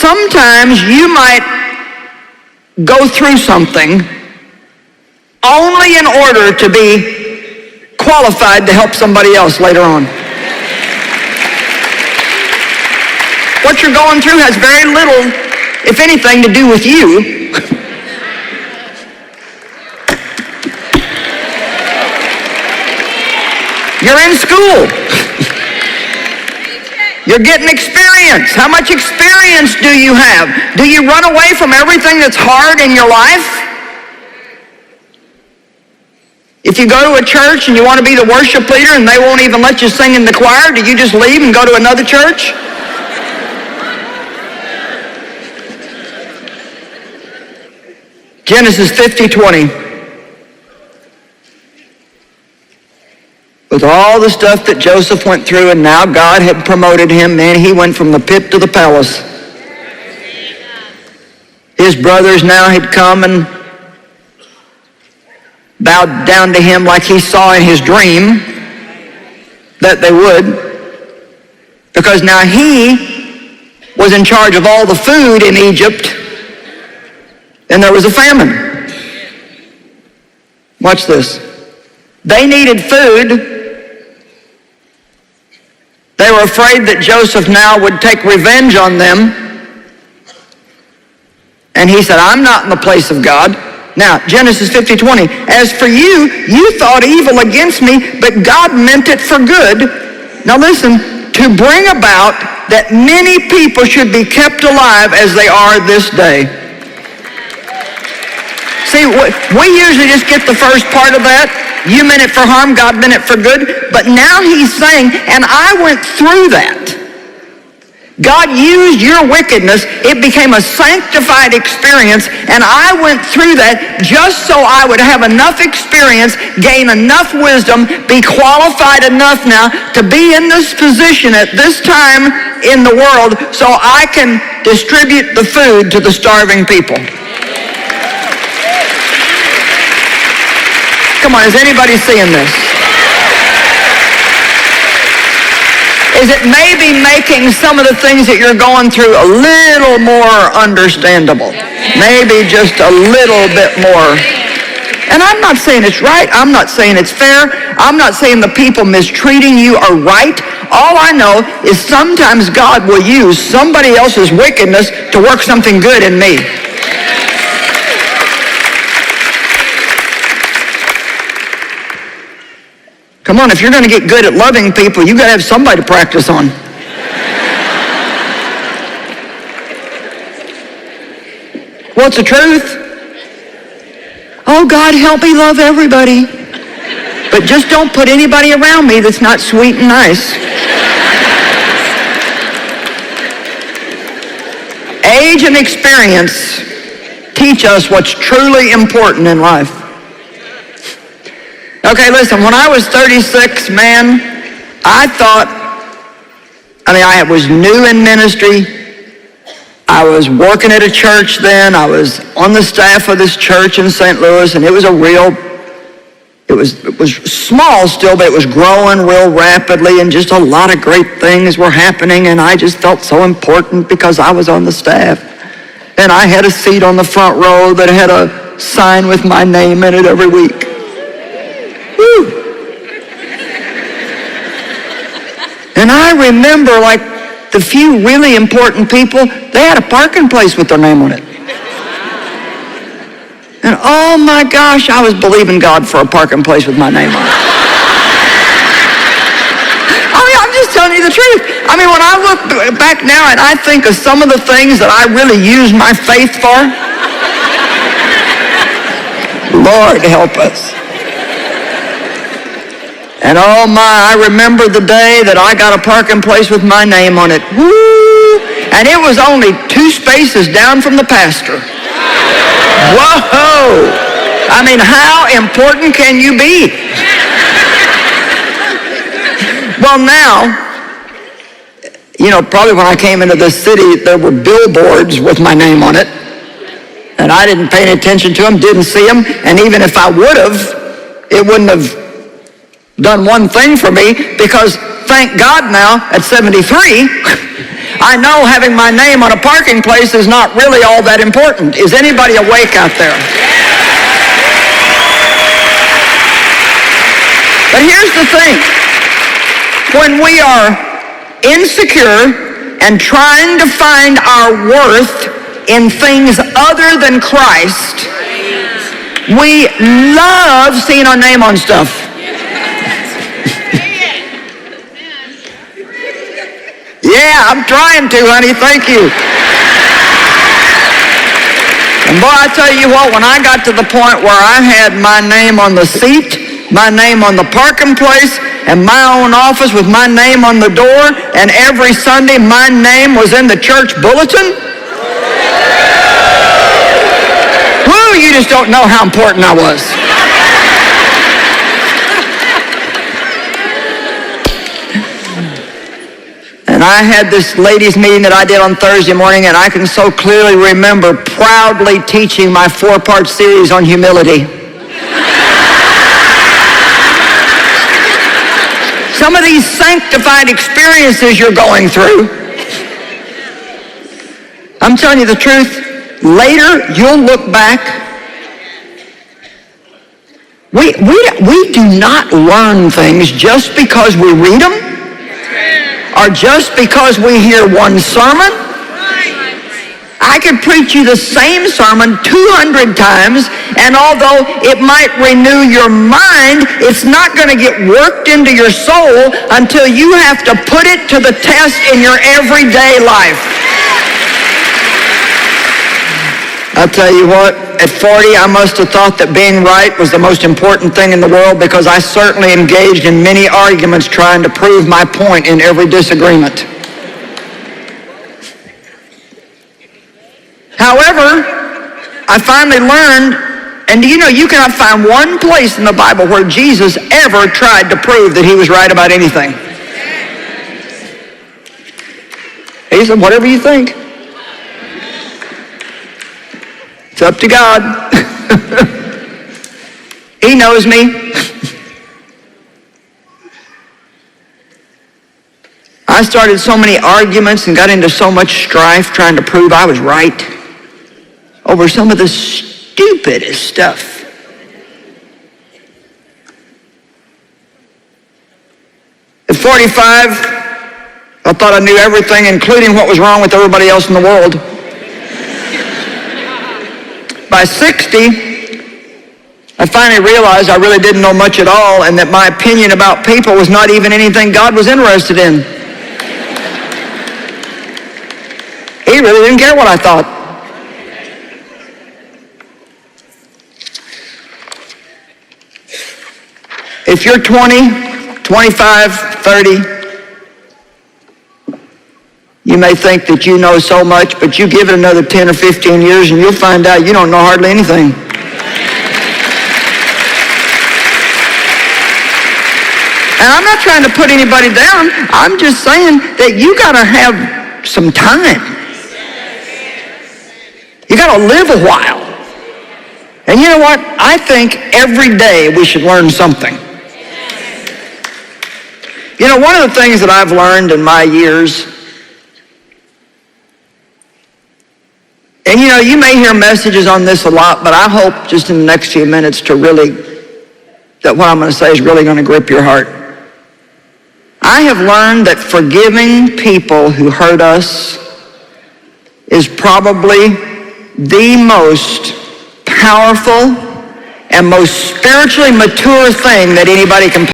sometimes you might go through something only in order to be qualified to help somebody else later on. What you're going through has very little, if anything, to do with you. You're in school. You're getting experience. How much experience do you have? Do you run away from everything that's hard in your life? If you go to a church and you want to be the worship leader and they won't even let you sing in the choir, do you just leave and go to another church? Genesis 50:20. With all the stuff that Joseph went through, and now God had promoted him, man, he went from the pit to the palace. His brothers now had come and bowed down to him like he saw in his dream that they would, because now he was in charge of all the food in Egypt, and there was a famine. Watch this. They needed food. They were afraid that Joseph now would take revenge on them. And he said, I'm not in the place of God. Now, Genesis 50:20, as for you, you thought evil against me, but God meant it for good. Now listen, to bring about that many people should be kept alive as they are this day. See, we usually just get the first part of that. You meant it for harm, God meant it for good. But now he's saying, and I went through that. God used your wickedness. It became a sanctified experience, and I went through that just so I would have enough experience, gain enough wisdom, be qualified enough now to be in this position at this time in the world so I can distribute the food to the starving people. Come on, is anybody seeing this? Is it maybe making some of the things that you're going through a little more understandable? Maybe just a little bit more. And I'm not saying it's right. I'm not saying it's fair. I'm not saying the people mistreating you are right. All I know is sometimes God will use somebody else's wickedness to work something good in me. Come on, if you're going to get good at loving people, you've got to have somebody to practice on. What's the truth? Oh, God, help me love everybody. But just don't put anybody around me that's not sweet and nice. Age and experience teach us what's truly important in life. Okay, listen, when I was 36, man, I was new in ministry. I was working at a church then. I was on the staff of this church in St. Louis, and it was small still, but it was growing real rapidly, and just a lot of great things were happening, and I just felt so important because I was on the staff. And I had a seat on the front row that had a sign with my name in it every week. And I remember, like, the few really important people, they had a parking place with their name on it. And oh my gosh, I was believing God for a parking place with my name on it. I mean, I'm just telling you the truth. I mean, when I look back now and I think of some of the things that I really used my faith for, Lord help us. And oh my, I remember the day that I got a parking place with my name on it. Woo! And it was only 2 spaces down from the pastor. Whoa! I mean, how important can you be? Well, now, probably when I came into this city, there were billboards with my name on it. And I didn't pay any attention to them, didn't see them. And even if I would have, it wouldn't have done one thing for me, because thank God now at 73, I know having my name on a parking place is not really all that important. Is anybody awake out there? But here's the thing. When we are insecure and trying to find our worth in things other than Christ, we love seeing our name on stuff. Yeah, I'm trying to, honey. Thank you. And boy, I tell you what, when I got to the point where I had my name on the seat, my name on the parking place, and my own office with my name on the door, and every Sunday my name was in the church bulletin. Woo, you just don't know how important I was. And I had this ladies' meeting that I did on Thursday morning, and I can so clearly remember proudly teaching my 4-part series on humility. Some of these sanctified experiences you're going through, I'm telling you the truth, later you'll look back. We do not learn things just because we read them or just because we hear one sermon. I could preach you the same sermon 200 times, and although it might renew your mind, it's not going to get worked into your soul until you have to put it to the test in your everyday life. I'll tell you what, at 40, I must have thought that being right was the most important thing in the world, because I certainly engaged in many arguments trying to prove my point in every disagreement. However, I finally learned, and you know, you cannot find one place in the Bible where Jesus ever tried to prove that he was right about anything. He said, whatever you think. It's up to God. He knows me. I started so many arguments and got into so much strife trying to prove I was right over some of the stupidest stuff. At 45, I thought I knew everything, including what was wrong with everybody else in the world. By 60, I finally realized I really didn't know much at all, and that my opinion about people was not even anything God was interested in. He really didn't care what I thought. If you're 20, 25, 30, you may think that you know so much, but you give it another 10 or 15 years and you'll find out you don't know hardly anything. And I'm not trying to put anybody down. I'm just saying that you got to have some time. You got to live a while. And you know what? I think every day we should learn something. You know, one of the things that I've learned in my years, and you know, you may hear messages on this a lot, but I hope just in the next few minutes that what I'm going to say is really going to grip your heart. I have learned that forgiving people who hurt us is probably the most powerful and most spiritually mature thing that anybody can